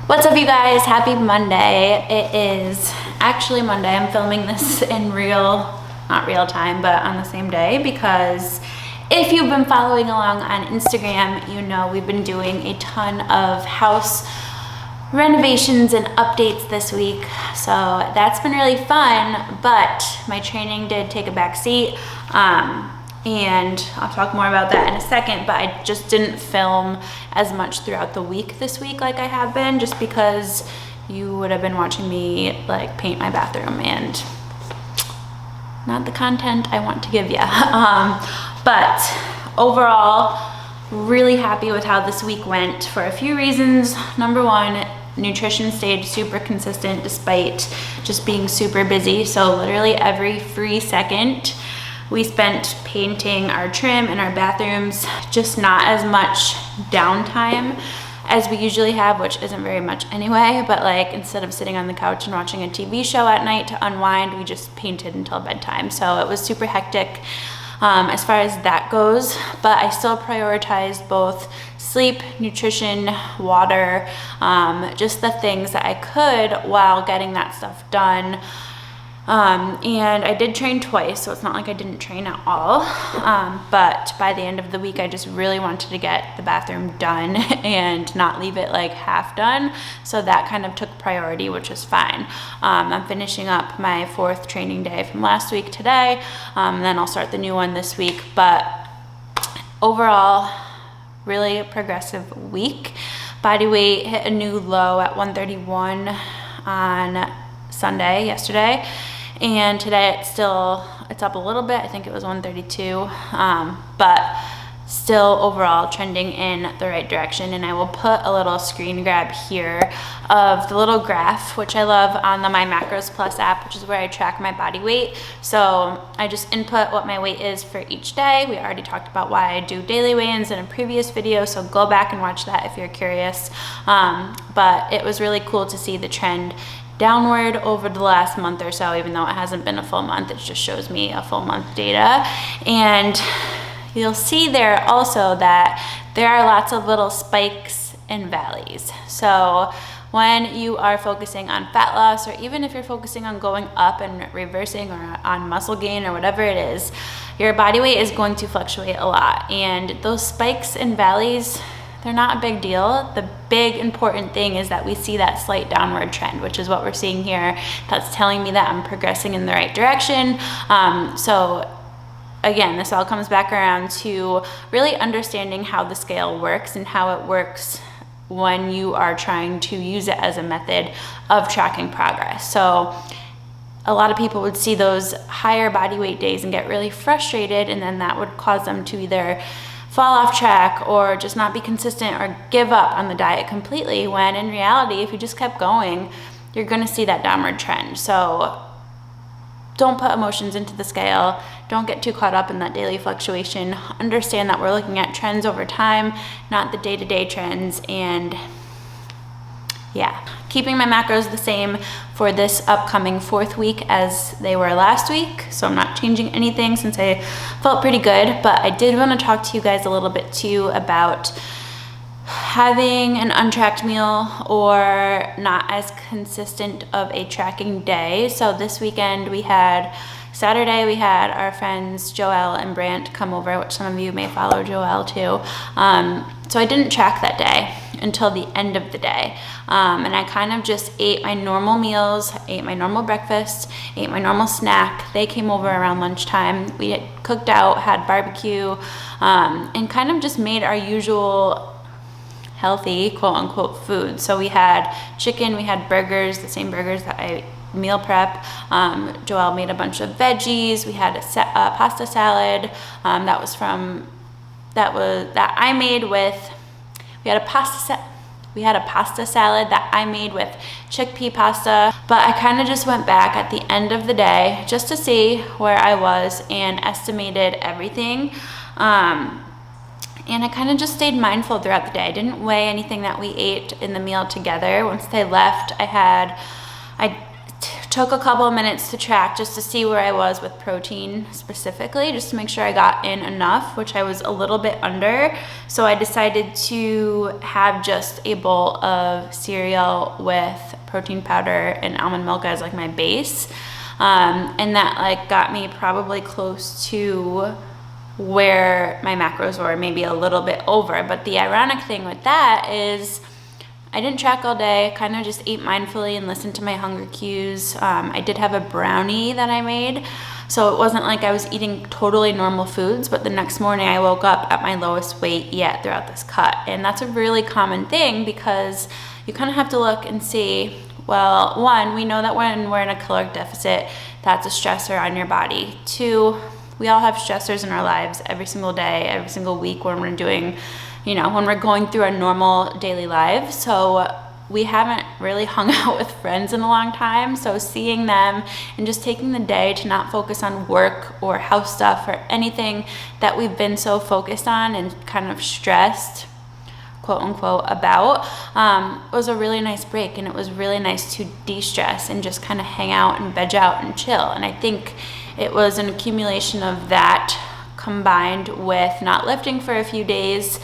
What's up, you guys? Happy Monday. It is actually Monday. I'm filming this in not real time, but on the same day, because if you've been following along on Instagram, you know we've been doing a ton of house renovations and updates this week. So that's been really fun, but my training did take a back seat. And I'll talk more about that in a second, but I just didn't film as much throughout the week this week like I have been, just because you would have been watching me like paint my bathroom and not the content I want to give you. But overall, really happy with how this week went for a few reasons. Number one, nutrition stayed super consistent despite just being super busy. So literally every free second we spent painting our trim and our bathrooms, just not as much downtime as we usually have, which isn't very much anyway, but like instead of sitting on the couch and watching a TV show at night to unwind, we just painted until bedtime. So it was super hectic as far as that goes, but I still prioritized both sleep, nutrition, water, just the things that I could while getting that stuff done. And I did train twice, so it's not like I didn't train at all. But by the end of the week, I just really wanted to get the bathroom done and not leave it like half done. So that kind of took priority, which is fine. I'm finishing up my 4th training day from last week today. And then I'll start the new one this week. But overall, really progressive week. Body weight hit a new low at 131 on Sunday, yesterday. And today it's up a little bit. I think it was 132, but still overall trending in the right direction. And I will put a little screen grab here of the little graph, which I love, on the My Macros Plus app, which is where I track my body weight. So I just input what my weight is for each day. We already talked about why I do daily weigh-ins in a previous video, so go back and watch that if you're curious. But it was really cool to see the trend downward over the last month or so, even though it hasn't been a full month. It just shows me a full month data. And you'll see there also that there are lots of little spikes and valleys. So when you are focusing on fat loss, or even if you're focusing on going up and reversing, or on muscle gain, or whatever it is, your body weight is going to fluctuate a lot. And those spikes and valleys, they're not a big deal. The big important thing is that we see that slight downward trend, which is what we're seeing here. That's telling me that I'm progressing in the right direction. So again, this all comes back around to really understanding how the scale works and how it works when you are trying to use it as a method of tracking progress. So a lot of people would see those higher body weight days and get really frustrated, and then that would cause them to either fall off track or just not be consistent or give up on the diet completely, when in reality, if you just kept going, you're going to see that downward trend. So don't put emotions into the scale. Don't get too caught up in that daily fluctuation. Understand that we're looking at trends over time, not the day-to-day trends. And yeah, keeping my macros the same for this upcoming 4th week as they were last week. So I'm not changing anything since I felt pretty good. But I did want to talk to you guys a little bit too about having an untracked meal or not as consistent of a tracking day. So this weekend Saturday we had our friends Joelle and Brant come over, which some of you may follow Joelle too. So I didn't track that day until the end of the day. And I kind of just ate my normal meals, ate my normal breakfast, ate my normal snack. They came over around lunchtime. We had cooked out, had barbecue, and kind of just made our usual healthy, quote unquote, food. So we had chicken, we had burgers, the same burgers that I meal prep. Joelle made a bunch of veggies. We had a pasta salad that I made with. We had a pasta salad that I made with chickpea pasta. But I kind of just went back at the end of the day just to see where I was and estimated everything. And I kind of just stayed mindful throughout the day. I didn't weigh anything that we ate in the meal together. Once they left, I took a couple of minutes to track just to see where I was with protein specifically, just to make sure I got in enough, which I was a little bit under. So I decided to have just a bowl of cereal with protein powder and almond milk as like my base. And that like got me probably close to where my macros were, maybe a little bit over. But the ironic thing with that is I didn't track all day, kind of just ate mindfully and listened to my hunger cues. I did have a brownie that I made, so it wasn't like I was eating totally normal foods, but the next morning I woke up at my lowest weight yet throughout this cut. And that's a really common thing because you kind of have to look and see, well, one, we know that when we're in a caloric deficit, that's a stressor on your body. Two, we all have stressors in our lives every single day, every single week when we're doing, you know, when we're going through our normal daily lives. So we haven't really hung out with friends in a long time. So seeing them and just taking the day to not focus on work or house stuff or anything that we've been so focused on and kind of stressed, quote unquote, about, was a really nice break. And it was really nice to de-stress and just kind of hang out and veg out and chill. And I think it was an accumulation of that combined with not lifting for a few days.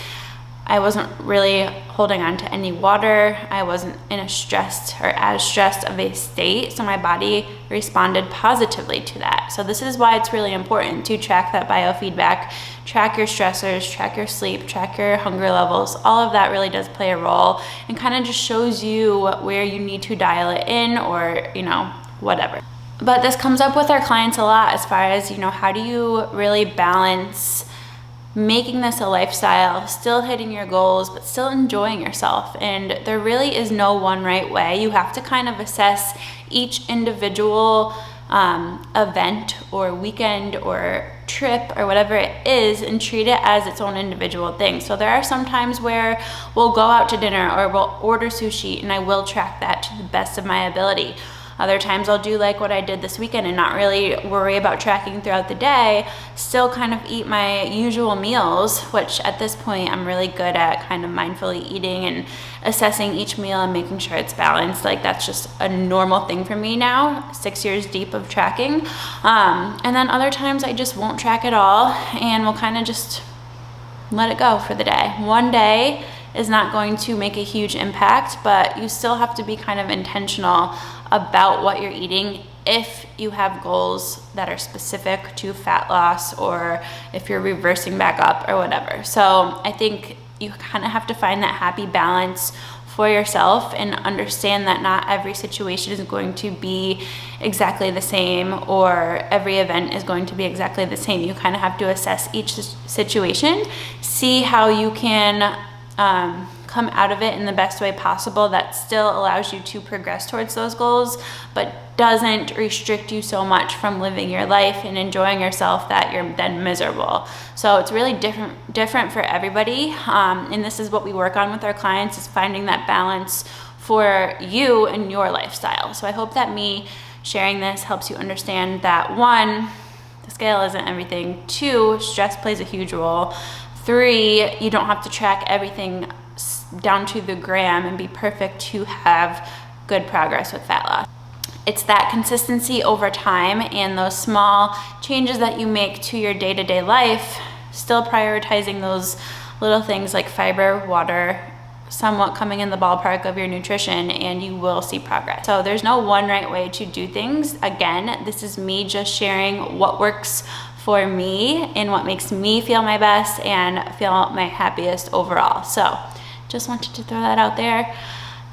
I wasn't really holding on to any water. I wasn't in a stressed or as stressed of a state, so my body responded positively to that. So this is why it's really important to track that biofeedback, track your stressors, track your sleep, track your hunger levels. All of that really does play a role and kind of just shows you where you need to dial it in or, you know, whatever. But this comes up with our clients a lot as far as, you know, how do you really balance making this a lifestyle, still hitting your goals, but still enjoying yourself. And there really is no one right way. You have to kind of assess each individual event or weekend or trip or whatever it is and treat it as its own individual thing. So there are some times where we'll go out to dinner or we'll order sushi and I will track that to the best of my ability. Other times I'll do like what I did this weekend and not really worry about tracking throughout the day, still kind of eat my usual meals, which at this point I'm really good at kind of mindfully eating and assessing each meal and making sure it's balanced. Like that's just a normal thing for me now, 6 years deep of tracking. And then other times I just won't track at all and we'll kind of just let it go for the day. One day is not going to make a huge impact, but you still have to be kind of intentional about what you're eating if you have goals that are specific to fat loss or if you're reversing back up or whatever. So I think you kind of have to find that happy balance for yourself and understand that not every situation is going to be exactly the same or every event is going to be exactly the same. You kind of have to assess each situation, see how you can come out of it in the best way possible that still allows you to progress towards those goals, but doesn't restrict you so much from living your life and enjoying yourself that you're then miserable. So it's really different for everybody. And this is what we work on with our clients, is finding that balance for you and your lifestyle. So I hope that me sharing this helps you understand that, one, the scale isn't everything. Two, stress plays a huge role. Three, you don't have to track everything down to the gram and be perfect to have good progress with fat loss. It's that consistency over time and those small changes that you make to your day-to-day life, still prioritizing those little things like fiber, water, somewhat coming in the ballpark of your nutrition, and you will see progress. So there's no one right way to do things. Again, this is me just sharing what works for me and what makes me feel my best and feel my happiest overall. So just wanted to throw that out there.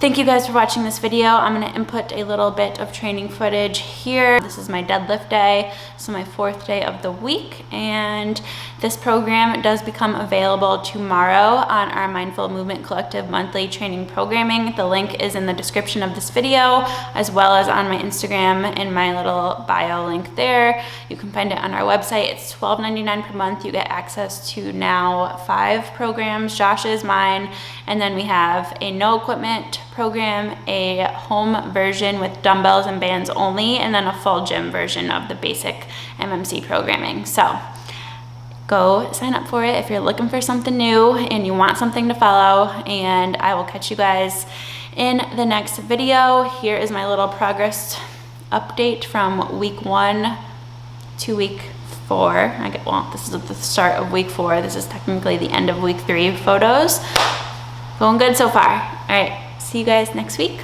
Thank you guys for watching this video. I'm gonna input a little bit of training footage here. This is my deadlift day, so my 4th day of the week, and this program does become available tomorrow on our Mindful Movement Collective monthly training programming. The link is in the description of this video, as well as on my Instagram and my little bio link there. You can find it on our website. It's $12.99 per month. You get access to now 5 programs, Josh's, mine, and then we have a no equipment program, a home version with dumbbells and bands only, and then a full gym version of the basic MMC programming. So go sign up for it if you're looking for something new and you want something to follow, and I will catch you guys in the next video. Here is my little progress update from week 1 to week 4. Well, this is the start of week 4. This is technically the end of week 3 photos. Going good so far. All right, see you guys next week.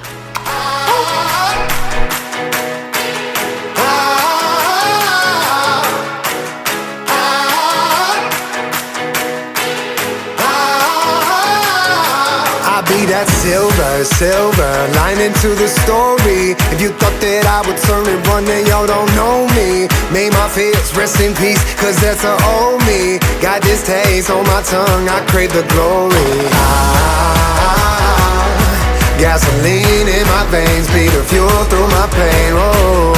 Be that silver lining to the story. If you thought that I would turn and run, then y'all don't know me. Made my fears rest in peace, cause that's a old me. Got this taste on my tongue, I crave the glory. Gasoline in my veins, be the fuel through my pain. Oh,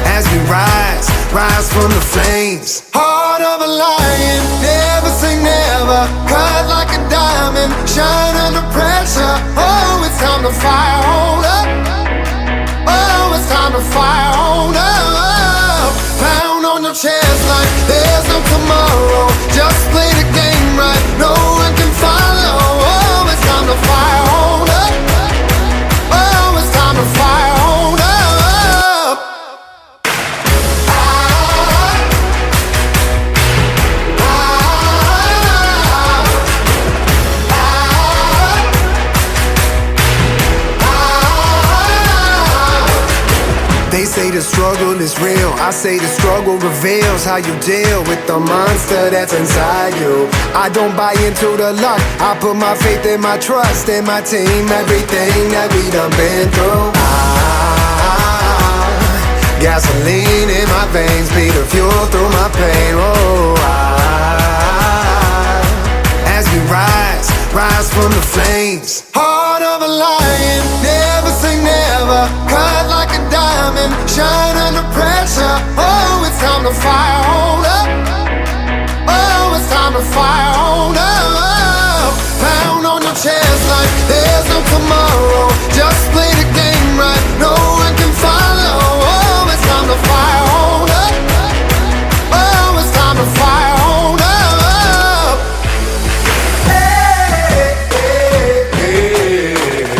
as we rise from the flames. Heart of a lion, never say never. Cut like a diamond, shine under pressure. Oh, it's time to fire on up. Oh, it's time to fire on up. Pound on your chest like there's no tomorrow. Just play the game right, no one can follow. Oh, it's time to fire on up. Oh, it's time to fire on up. They say the struggle is real. I say the struggle reveals how you deal with the monster that's inside you. I don't buy into the luck. I put my faith and my trust in my team. Everything that we done been through. Gasoline in my veins, be the fuel through my pain. Oh, as we rise from the flames. Heart of a lion, never say never. Cut like a diamond, shine under pressure. Oh, it's time to fire on up. Oh, it's time to fire on up. Pound on your chest like